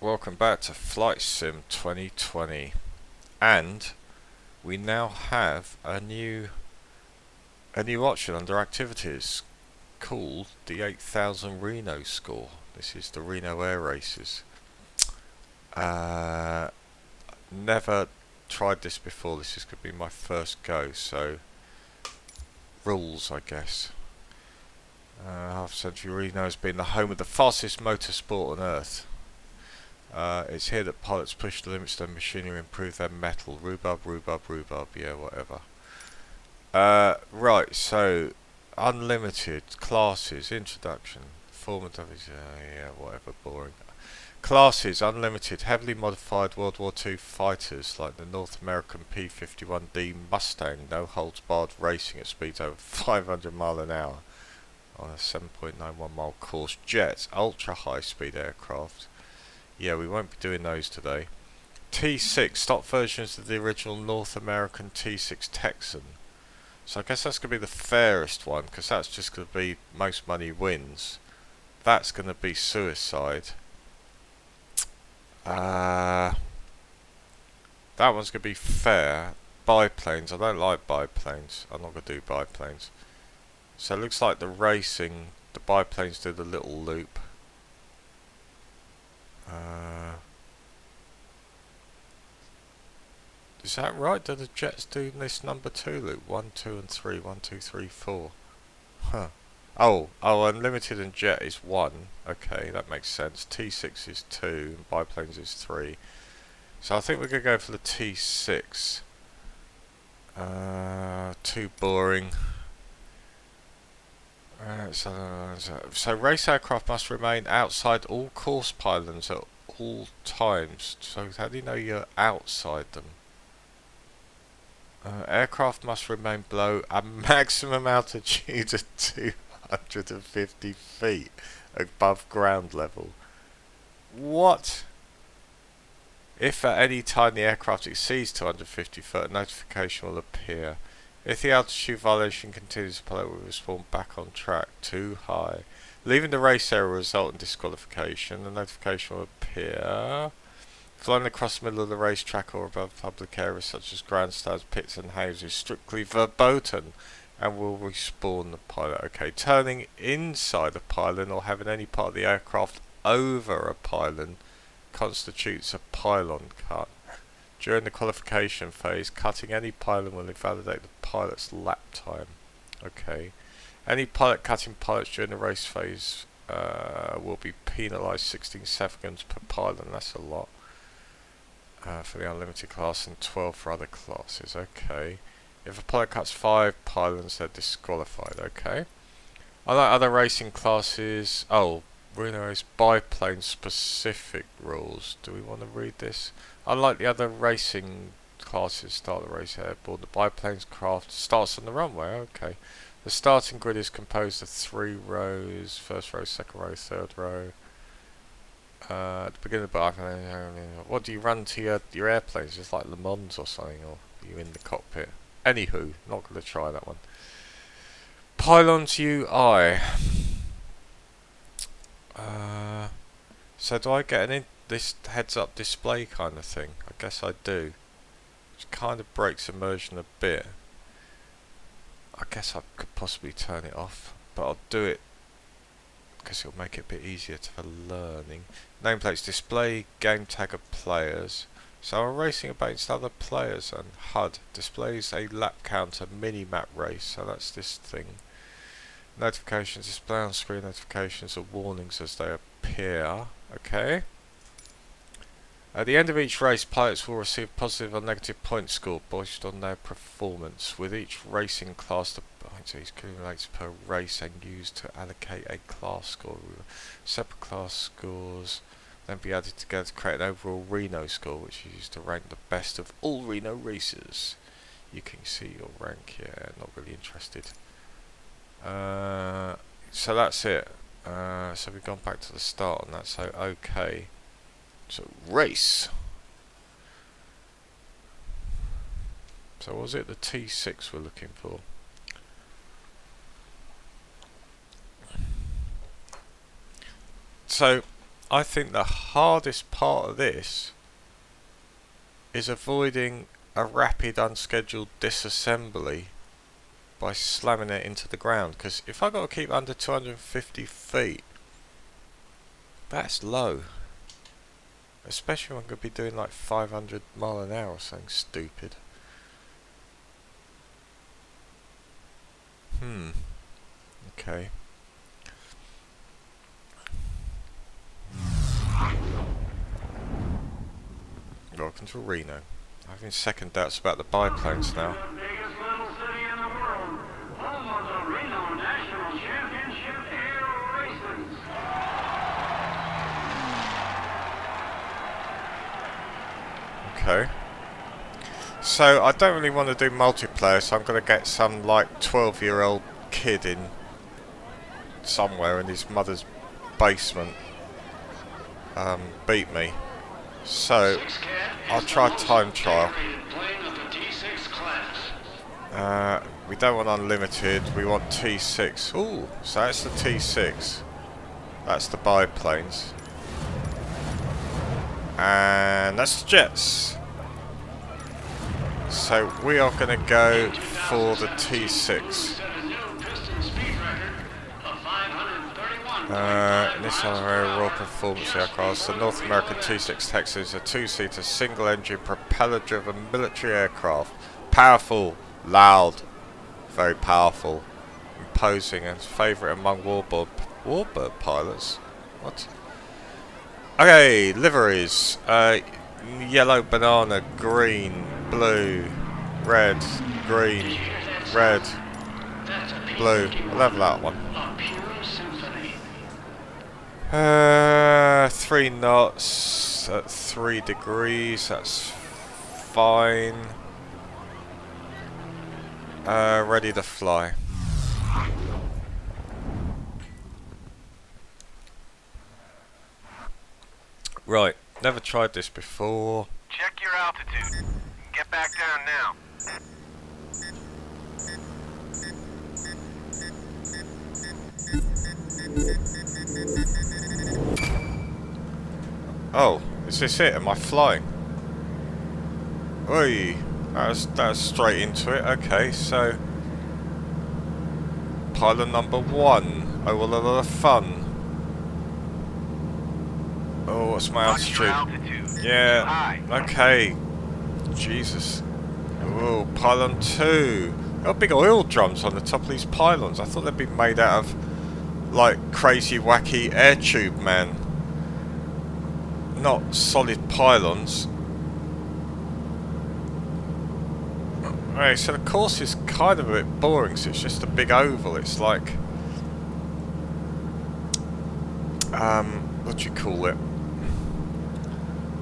Welcome back to Flight Sim 2020, and we now have a new option under activities called the 8000 Reno score. This is the Reno Air Races. Never tried this before. This is going to be my first go. So rules, I guess. Half century Reno has been the home of the fastest motorsport on Earth. It's here that pilots push the limits of their machinery and improve their metal. Rhubarb, yeah, whatever. Right, so unlimited classes, introduction, form of yeah, whatever, boring. Classes, unlimited, heavily modified World War II fighters like the North American P-51D Mustang, no holds barred racing at speeds over 500 mile an hour on a 7.91 mile course. Jets, ultra high speed aircraft. Yeah, we won't be doing those today. T6, stock versions of the original North American T6 Texan. So I guess that's going to be the fairest one, because that's just going to be most money wins. That's going to be suicide. That one's going to be fair. Biplanes, I don't like biplanes. I'm not going to do biplanes. So it looks like the racing, the biplanes do the little loop. Is that right? Do the jets do this number 2 loop? 1, 2 and 3. 1, 2, 3, 4. Huh. Oh, unlimited and jet is 1. Okay, that makes sense. T6 is 2 and biplanes is 3. So I think we're going to go for the T6. Too boring. So race aircraft must remain outside all course pylons at all times. So how do you know you're outside them? Aircraft must remain below a maximum altitude of 250 feet above ground level. What? If at any time the aircraft exceeds 250 foot, a notification will appear. If the altitude violation continues, the pilot will respawn back on track. Too high. Leaving the race area will result in disqualification. The notification will appear. Flying across the middle of the racetrack or above public areas such as grandstands, pits and houses is strictly verboten and will respawn the pilot. Okay, turning inside a pylon or having any part of the aircraft over a pylon constitutes a pylon cut. During the qualification phase, cutting any pylon will invalidate the pilot's lap time. Okay. Any pilot cutting pilots during the race phase will be penalised 16 seconds per pylon. That's a lot. For the unlimited class and 12 for other classes. Okay. If a pilot cuts 5 pylons, they're disqualified. Okay. Unlike other racing classes, Reno is biplane specific rules. Do we want to read this? Unlike the other racing classes, start the race airborne. The biplane's craft starts on the runway. Okay. The starting grid is composed of 3 rows. First row, second row, third row. At the beginning of the biplane, what do you run to your airplanes? Just like Le Mans or something, or are you in the cockpit? Anywho, not going to try that one. Pylons UI. So do I get this heads-up display kind of thing? I guess I do. Which kind of breaks immersion a bit. I guess I could possibly turn it off, but I'll do it because it'll make it a bit easier for learning. Nameplates display game tag of players. So I'm racing against other players, and HUD displays a lap counter mini map race. So that's this thing. Notifications display on screen notifications or warnings as they appear. Okay. At the end of each race, pilots will receive positive or negative point score based on their performance. With each racing class, the points accumulates per race and used to allocate a class score. Separate class scores then be added together to create an overall Reno score, which is used to rank the best of all Reno races. You can see your rank here. Not really interested. So that's it. So we've gone back to the start, and that's okay. So race. So was it the T6 we're looking for? So I think the hardest part of this is avoiding a rapid unscheduled disassembly by slamming it into the ground, because if I got to keep under 250 feet, that's low. Especially when I'm going to be doing like 500 mile an hour or something stupid. Okay. Welcome to Reno. I'm having second doubts about the biplanes now. Okay. So I don't really want to do multiplayer, so I'm going to get some like 12-year-old kid in somewhere in his mother's basement beat me. So I'll try time trial. We don't want unlimited, we want T6. Ooh, so that's the T6. That's the biplanes. And that's the jets. So we are going to go for the T6. Nissan Royal Performance Aircraft. The North American T6 Texas is a two-seater, single-engine, propeller-driven military aircraft. Powerful, loud, very powerful, imposing, and favourite among warbird pilots. What? Okay, liveries. Yellow, banana, green, blue, red, green, red, blue. I'll have that one. 3 knots at 3 degrees, that's fine. Ready to fly. Right, never tried this before. Check your altitude. Get back down now. Oh, is this it? Am I flying? Oi, that's straight into it. Okay, so pilot number 1. Oh, well, a lot of fun. Oh, what's my altitude? Yeah, okay. Jesus. Oh, pylon 2. Got big oil drums on the top of these pylons. I thought they'd be made out of, like, crazy, wacky air tube, man. Not solid pylons. Right, so the course is kind of a bit boring, so it's just a big oval. It's like, what do you call it?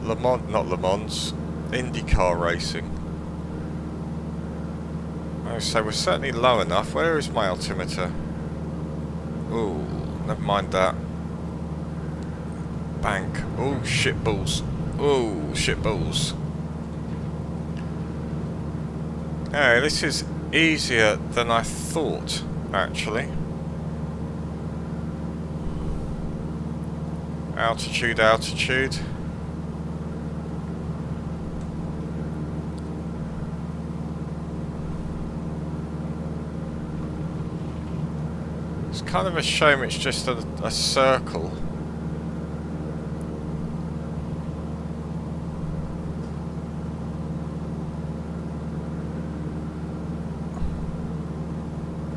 Le Mans, not Le Mans, IndyCar racing. Oh, so we're certainly low enough. Where is my altimeter? Ooh, never mind that. Bank. Ooh, shit balls. Ooh, shit balls. Hey, this is easier than I thought, actually. Altitude, altitude. It's kind of a shame it's just a circle.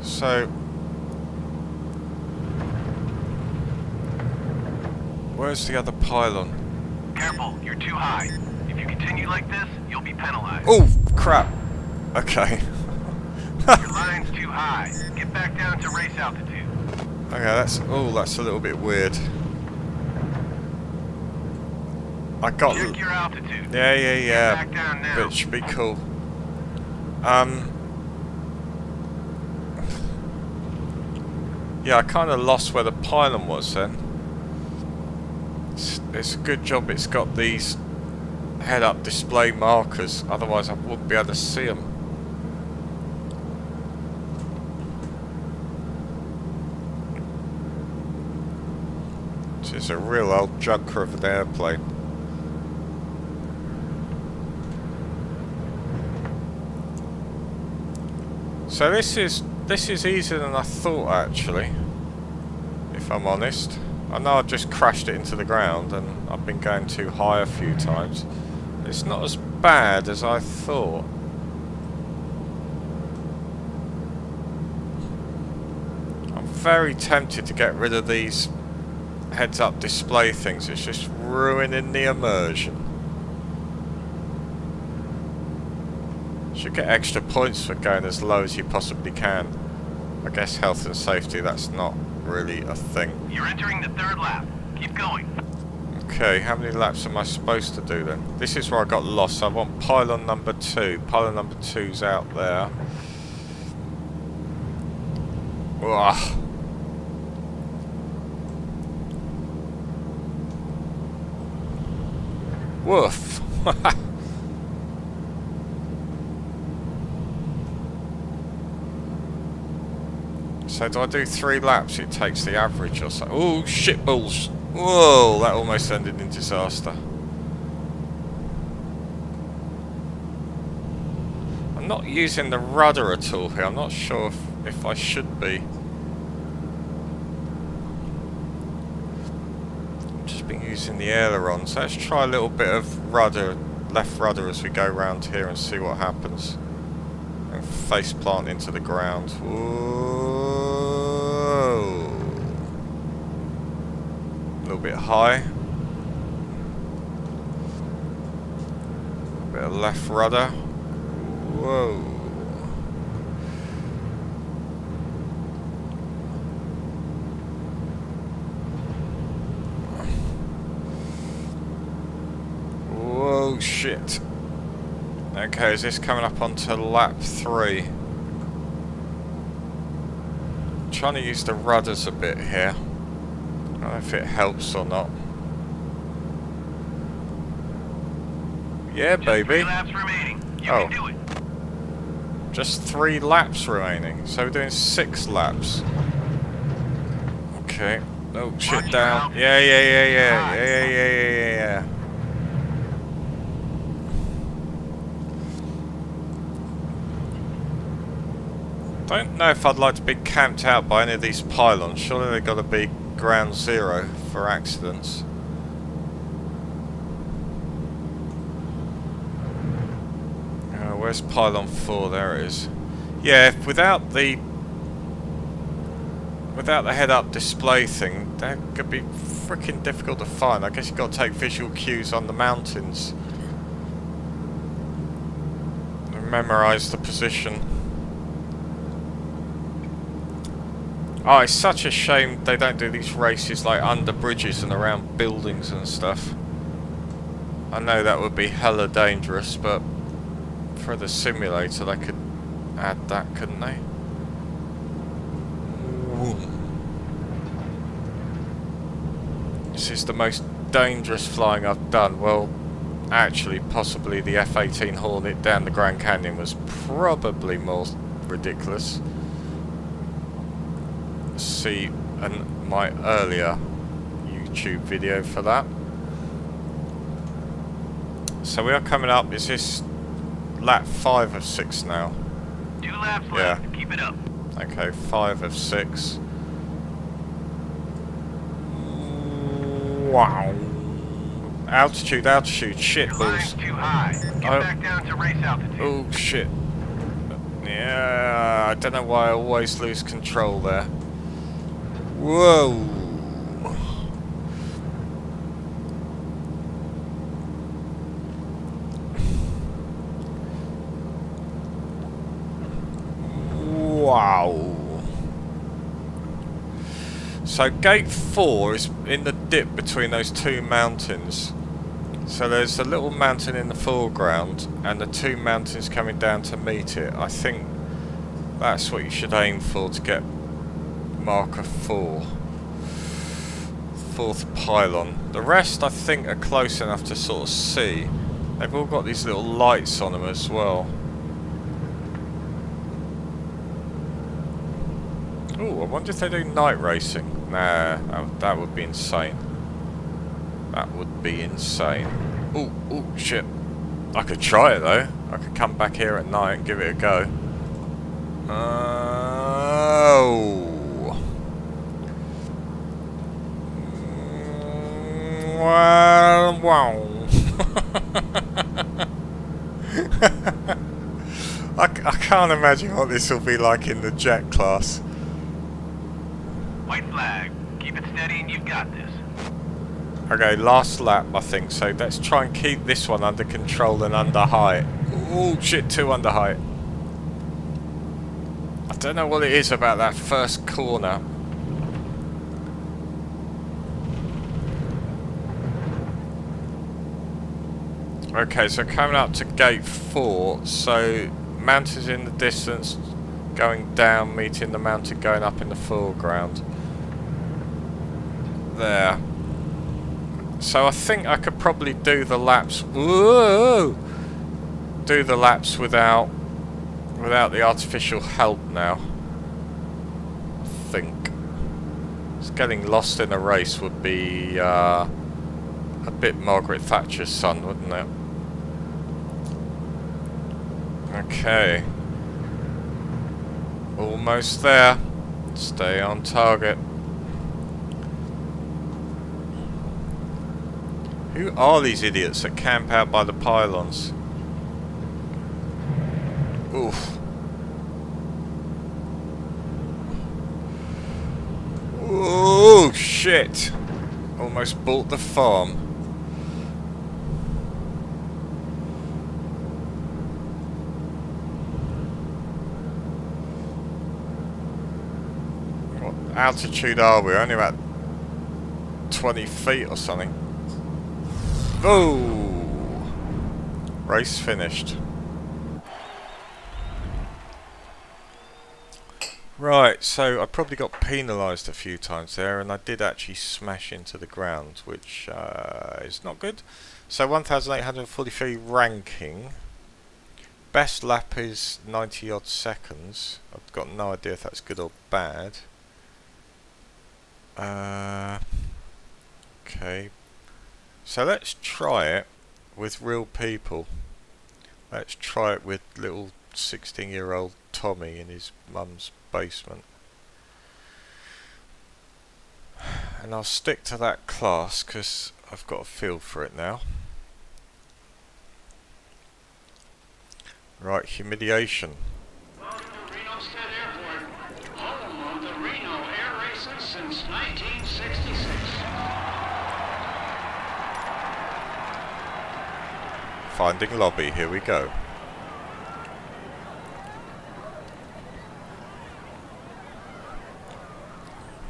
So, where's the other pylon? Careful, you're too high. If you continue like this, you'll be penalized. Oh, crap. Okay. Your line's too high. Get back down to race altitude. Okay, that's a little bit weird. I got. Check your altitude. Yeah. Get back down now. But it should be cool. Yeah, I kind of lost where the pylon was then. It's a good job it's got these head-up display markers, otherwise I wouldn't be able to see them. is a real old junker of an airplane. So this is easier than I thought, actually, if I'm honest. I know I just crashed it into the ground and I've been going too high a few times. It's not as bad as I thought. I'm very tempted to get rid of these heads-up display things. It's just ruining the immersion. Should get extra points for going as low as you possibly can. I guess health and safety, that's not really a thing. You're entering the third lap. Keep going. Okay, how many laps am I supposed to do then? This is where I got lost. I want pylon number 2. Pylon number 2's out there. Ugh. Woof. So do I do 3 laps? It takes the average or so. Oh, shit balls. Whoa, that almost ended in disaster. I'm not using the rudder at all here. I'm not sure if I should be. I've just been using the aileron. So let's try a little bit of rudder, left rudder as we go around here and see what happens. And face plant into the ground. Whoa. A little bit high. A bit of left rudder. Whoa. Whoa, shit. Okay, is this coming up onto lap 3? I'm trying to use the rudders a bit here. I don't know if it helps or not. Yeah, baby. 3 laps remaining. You can do it. Just 3 laps remaining. So we're doing 6 laps. Okay. Oh, shit down. Yeah. Don't know if I'd like to be camped out by any of these pylons. Surely they've got to be ground zero for accidents. Where's pylon 4? There it is. Yeah, if without the head-up display thing, that could be freaking difficult to find. I guess you've got to take visual cues on the mountains and memorise the position. Oh, it's such a shame they don't do these races like under bridges and around buildings and stuff. I know that would be hella dangerous, but for the simulator they could add that, couldn't they? This is the most dangerous flying I've done. Well, actually, possibly the F-18 Hornet down the Grand Canyon was probably more ridiculous. See my earlier YouTube video for that. So we are coming up. Is this lap 5 of 6 now? 2 laps left. Keep it up. Okay, 5 of 6. Wow. Altitude, shit Your balls. line's too high. Get back down to race altitude. Oh shit. Yeah, I don't know why I always lose control there. Whoa. Wow. So gate 4 is in the dip between those 2 mountains. So there's a little mountain in the foreground and the 2 mountains coming down to meet it. I think that's what you should aim for to get marker 4. 4th pylon. The rest I think are close enough to sort of see. They've all got these little lights on them as well. Ooh, I wonder if they do night racing. Nah, that would be insane. That would be insane. Oh, oh, shit. I could try it though. I could come back here at night and give it a go. Oh. Well, wow. I can't imagine what this will be like in the jet class. White flag. Keep it steady and you've got this. Okay, last lap I think, so let's try and keep this one under control and under height. Oh shit, 2 under height. I don't know what it is about that first corner. Okay, so coming up to gate 4, so mountains in the distance, going down, meeting the mountain going up in the foreground. There. So I think I could probably do the laps. Whoa! Do the laps without the artificial help now. I think. Just getting lost in a race would be a bit Margaret Thatcher's son, wouldn't it? Okay. Almost there. Stay on target. Who are these idiots that camp out by the pylons? Oof. Oh shit! Almost bought the farm. What altitude are we? Only about 20 feet or something. Oh! Race finished. Right, so I probably got penalised a few times there, and I did actually smash into the ground, which is not good. So 1,843 ranking. Best lap is 90 odd seconds. I've got no idea if that's good or bad. Okay. So let's try it with real people. Let's try it with little 16-year-old Tommy in his mum's basement. And I'll stick to that class because I've got a feel for it now. Right, humiliation. Welcome to Reno State Airport, home of the Reno Air Races since 1966. Finding lobby, here we go.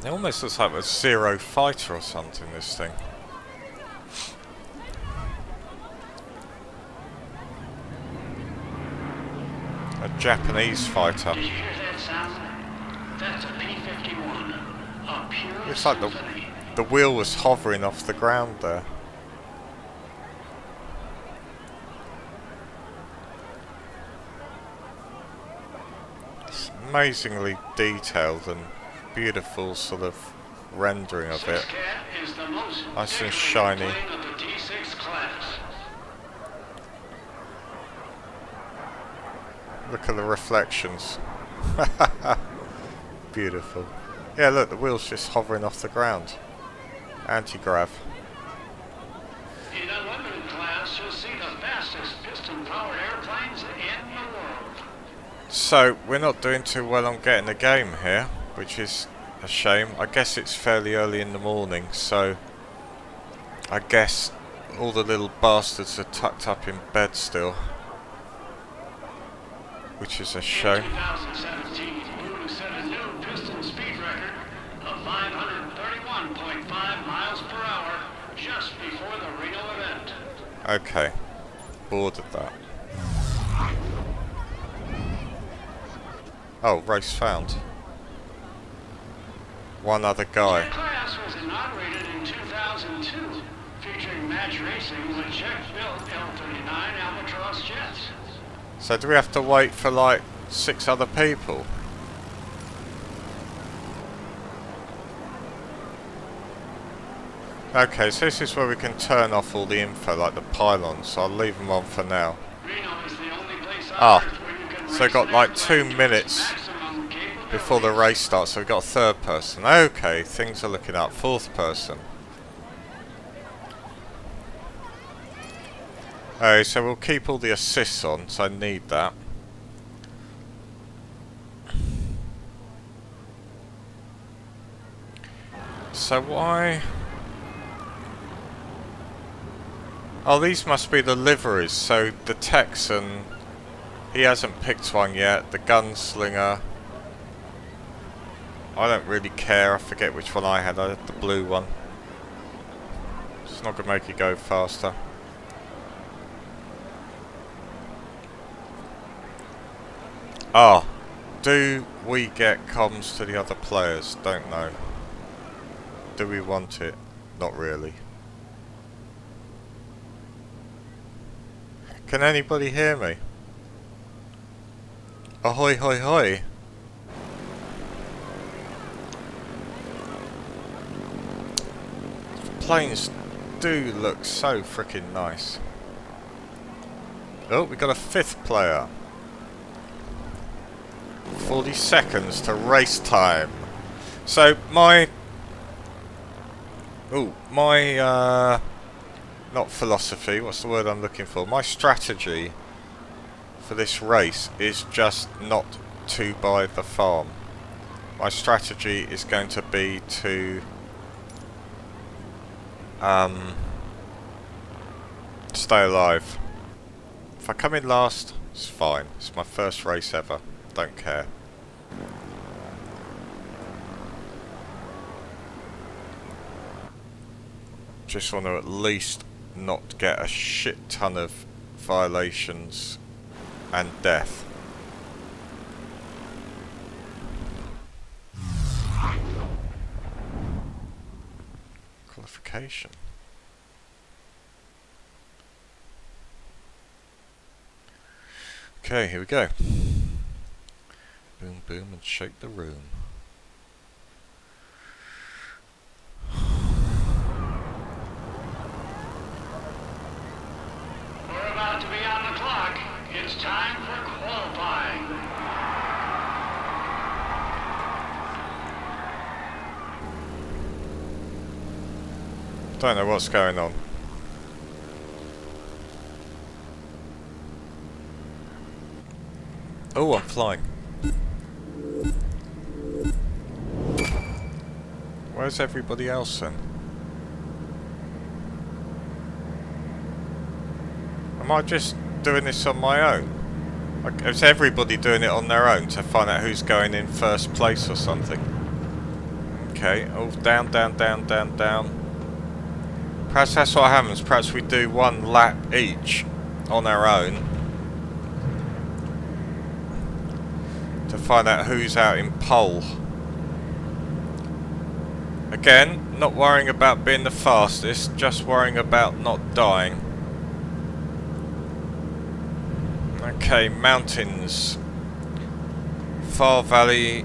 It almost looks like a Zero fighter or something, this thing. A Japanese fighter. Did you hear that sound? That's a P-51. A pure Looks like symphony. the wheel was hovering off the ground there. It's amazingly detailed and beautiful sort of rendering of it. Cat is the most Nice and decorated shiny. plane of the D6 class. Look at the reflections. Beautiful. Yeah, look, the wheel's just hovering off the ground. Anti-grav. In unlimited class, you'll see the fastest piston-powered airplanes in the world. So, we're not doing too well on getting a game here, which is a shame. I guess it's fairly early in the morning, so I guess all the little bastards are tucked up in bed still, which is a shame. In 2017, Blue set a new piston speed record of 531.5 miles per hour just before the Reno event. Okay, bored of that. Oh, race found. One other The guy. class was inaugurated in 2002, featuring match racing with jet-built L-39 Albatross jets. So do we have to wait for like 6 other people? Okay, so this is where we can turn off all the info, like the pylons. So I'll leave them on for now. Reno is the only place on Ah, Earth where you can so race got an like airplane 2 to minutes its maximum capability. before the race starts, so we've got a third person. Okay, things are looking up. Fourth person. Okay, so we'll keep all the assists on, so I need that. So why... Oh, these must be the liveries. So the Texan, he hasn't picked one yet. The Gunslinger, I don't really care. I forget which one I had. I had the blue one. It's not going to make it go faster. Ah, do we get comms to the other players? Don't know. Do we want it? Not really. Can anybody hear me? Ahoy, hoy, hoy. Planes do look so freaking nice. Oh, we got a fifth player. 40 seconds to race time. So my... Ooh, my... not philosophy, what's the word I'm looking for? My strategy for this race is just not to buy the farm. My strategy is going to be to stay alive. If I come in last, it's fine. It's my first race ever. Don't care. Just want to at least not get a shit ton of violations and death. Qualification. Okay, here we go. Boom, boom, and shake the room. We're about to be on the clock. It's time for qualifying. Don't know what's going on. Oh, I'm flying. Where's everybody else then? Am I just doing this on my own? Like, is everybody doing it on their own to find out who's going in first place or something? Okay, oh, down, down, down, down, down. Perhaps that's what happens. Perhaps we do one lap each on our own to find out who's out in pole. Again, not worrying about being the fastest, just worrying about not dying. Okay, mountains. Far Valley,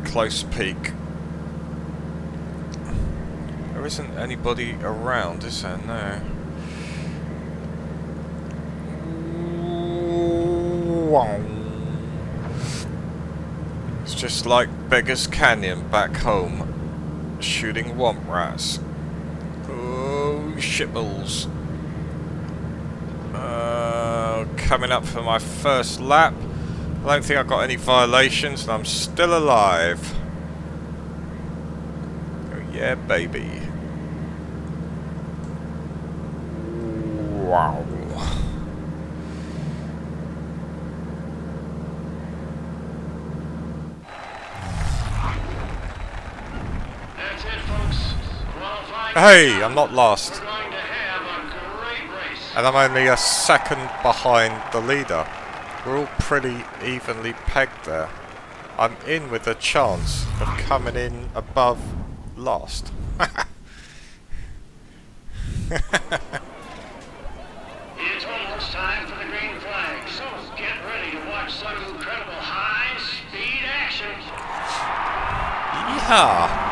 Close Peak. There isn't anybody around, is there? No. Wow. It's just like Beggar's Canyon back home, shooting womp rats. Oh, shitballs. Coming up for my first lap. I don't think I've got any violations and I'm still alive. Oh yeah, baby. Wow. That's it, folks. Qualifying. Hey, I'm not last. We're going to have a great race. And I'm only a second behind the leader. We're all pretty evenly pegged there. I'm in with a chance of coming in above last. It's almost time for the green flag, so get ready to watch some incredible high-speed action. Yeehaw!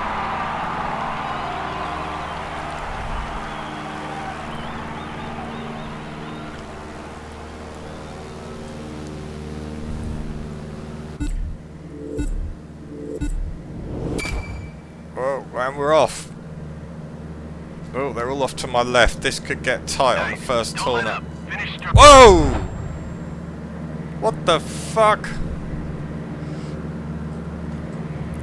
And we're off. Oh, they're all off to my left. This could get tight on the Nice. first Don't let corner. up. Finish strong. Whoa! What the fuck?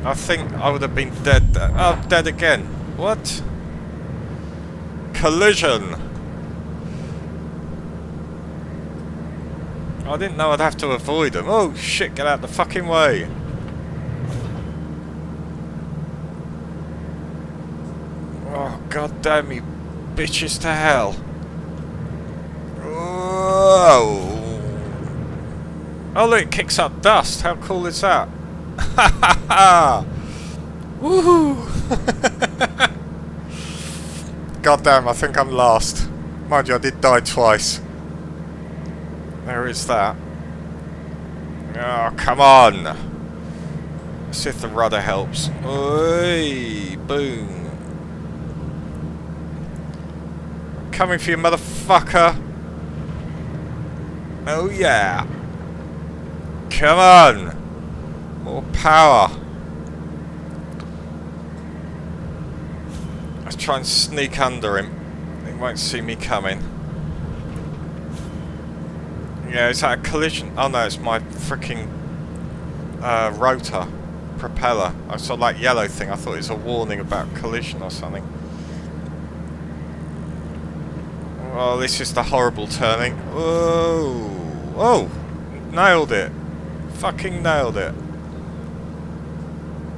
I think I would have been dead there. Oh, I'm dead again. What? Collision! I didn't know I'd have to avoid them. Oh shit, get out the fucking way! Oh god damn you bitches to hell. Oh, oh look, it kicks up dust. How cool is that? Ha ha ha! Woohoo! God damn, I think I'm last. Mind you, I did die twice. There is that. Oh, come on! Let's see if the rudder helps. Oi! Boom! Coming for you, motherfucker! Oh yeah! Come on! More power! Let's try and sneak under him. He won't see me coming. Yeah, is that a collision? Oh no, it's my freaking rotor propeller. I saw that yellow thing. I thought it was a warning about collision or something. Oh, this is the horrible turning. Whoa! Oh! Nailed it! Fucking nailed it!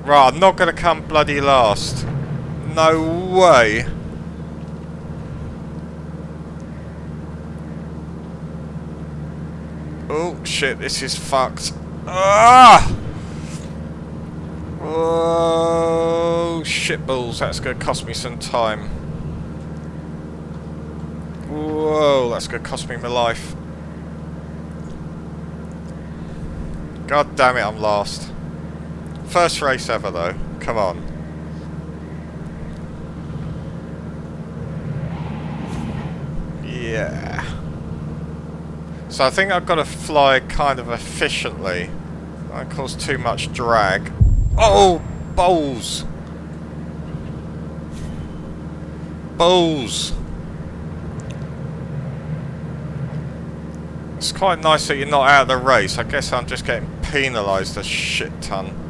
Right, I'm not gonna come bloody last. No way! Oh shit, this is fucked. Ah! Oh shit balls, that's gonna cost me some time. Whoa, that's gonna cost me my life. God damn it, I'm last. First race ever though, come on. Yeah. So I think I've got to fly kind of efficiently. Don't cause too much drag. Oh! Balls! Balls! It's quite nice that you're not out of the race. I guess I'm just getting penalised a shit ton.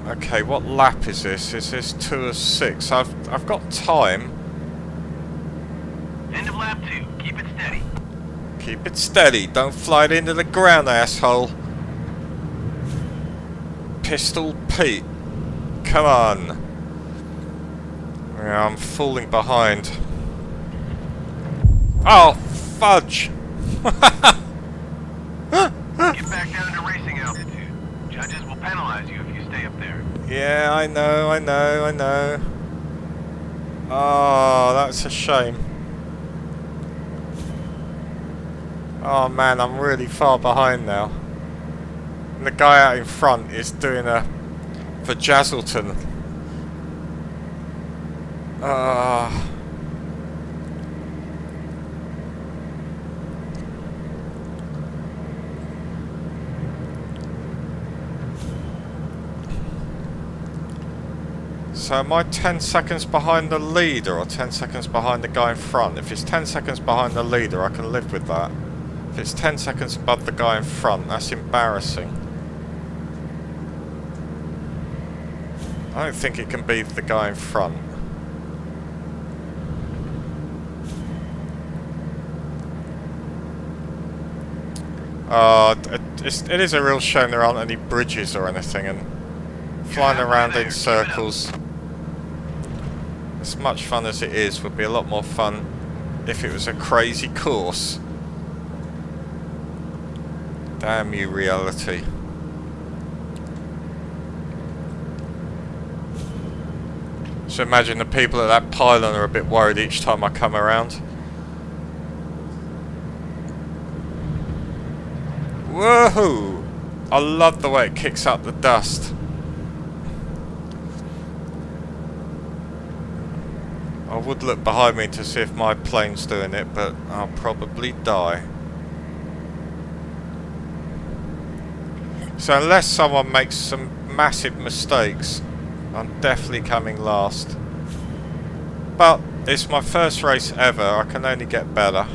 Okay, what lap is this? Is this 2 of 6? I've got time. End of lap 2. Keep it steady. Keep it steady. Don't fly it into the ground, asshole. Pistol Pete. Come on. Yeah, I'm falling behind. Oh, fudge! Get back down to racing altitude. Judges will penalize you if you stay up there. Yeah, I know. Oh, that's a shame. Oh man, I'm really far behind now. And the guy out in front is doing a for Jazzleton. So am I 10 seconds behind the leader or 10 seconds behind the guy in front? If it's 10 seconds behind the leader, I can live with that. If it's 10 seconds above the guy in front, that's embarrassing. I don't think it can be the guy in front. It is a real shame there aren't any bridges or anything, and flying around in circles, as much fun as it is, would be a lot more fun if it was a crazy course. Damn you, reality. So imagine the people at that pylon are a bit worried each time I come around. Woohoo! I love the way it kicks up the dust. I would look behind me to see if my plane's doing it, but I'll probably die. So unless someone makes some massive mistakes, I'm definitely coming last. But it's my first race ever, I can only get better.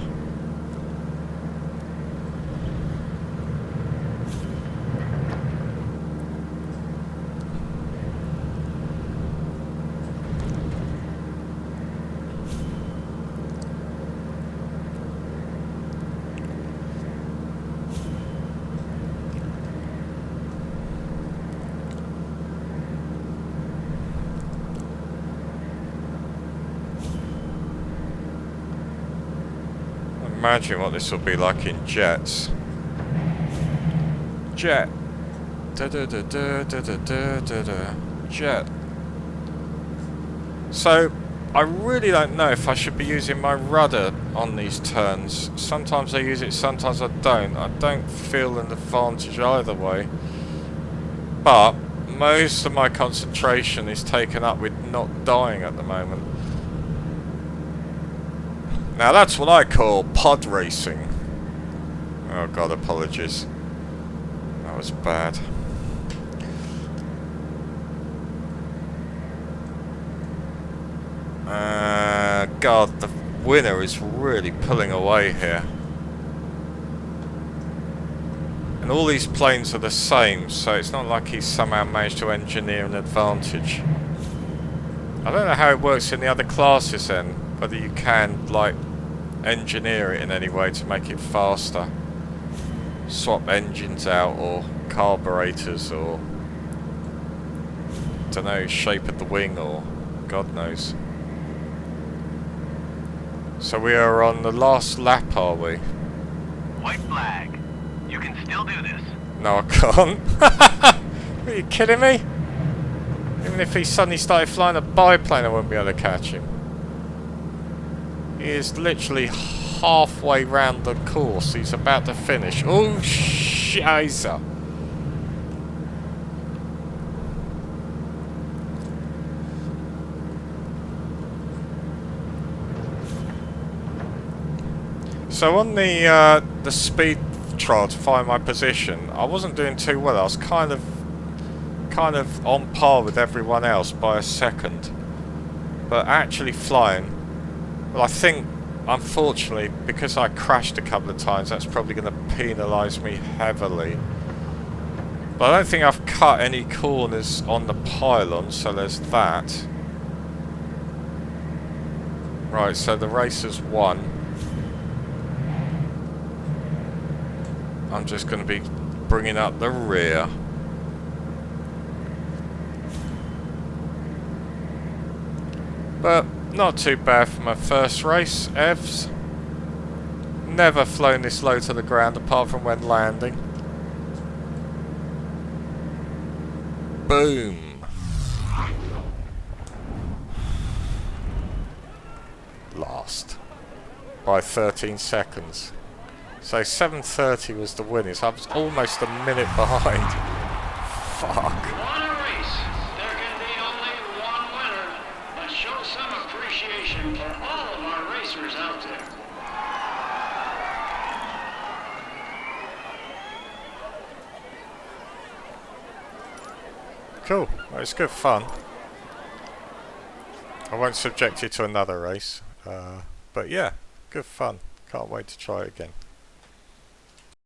Imagine what this will be like in jets. Jet. Da da da da da da da da da. Jet. So, I really don't know if I should be using my rudder on these turns. Sometimes I use it, sometimes I don't. I don't feel an advantage either way. But most of my concentration is taken up with not dying at the moment. Now that's what I call pod racing. Oh god, apologies. That was bad. God, the winner is really pulling away here. And all these planes are the same, so it's not like he's somehow managed to engineer an advantage. I don't know how it works in the other classes then, whether you can, like, engineer it in any way to make it faster. Swap engines out, or carburetors, or don't know, shape of the wing, or God knows. So we are on the last lap, are we? White flag. You can still do this. No, I can't. Are you kidding me? Even if he suddenly started flying a biplane, I wouldn't be able to catch him. He is literally halfway round the course. He's about to finish. Oh, shiza. So on the speed trial to find my position, I wasn't doing too well. I was kind of on par with everyone else by a second. But actually flying, well, I think, unfortunately, because I crashed a couple of times, that's probably going to penalise me heavily. But I don't think I've cut any corners on the pylon, so there's that. Right, so the race has won. I'm just going to be bringing up the rear. But not too bad for my first race, Evs. Never flown this low to the ground apart from when landing. Boom. Last. By 13 seconds. So 7:30 was the win. So I was almost a minute behind. Fuck. What a race. There can be only one winner. Let's show some appreciation for all of our racers out there. Cool. Well, it's good fun. I won't subject you to another race. But yeah, good fun. Can't wait to try it again.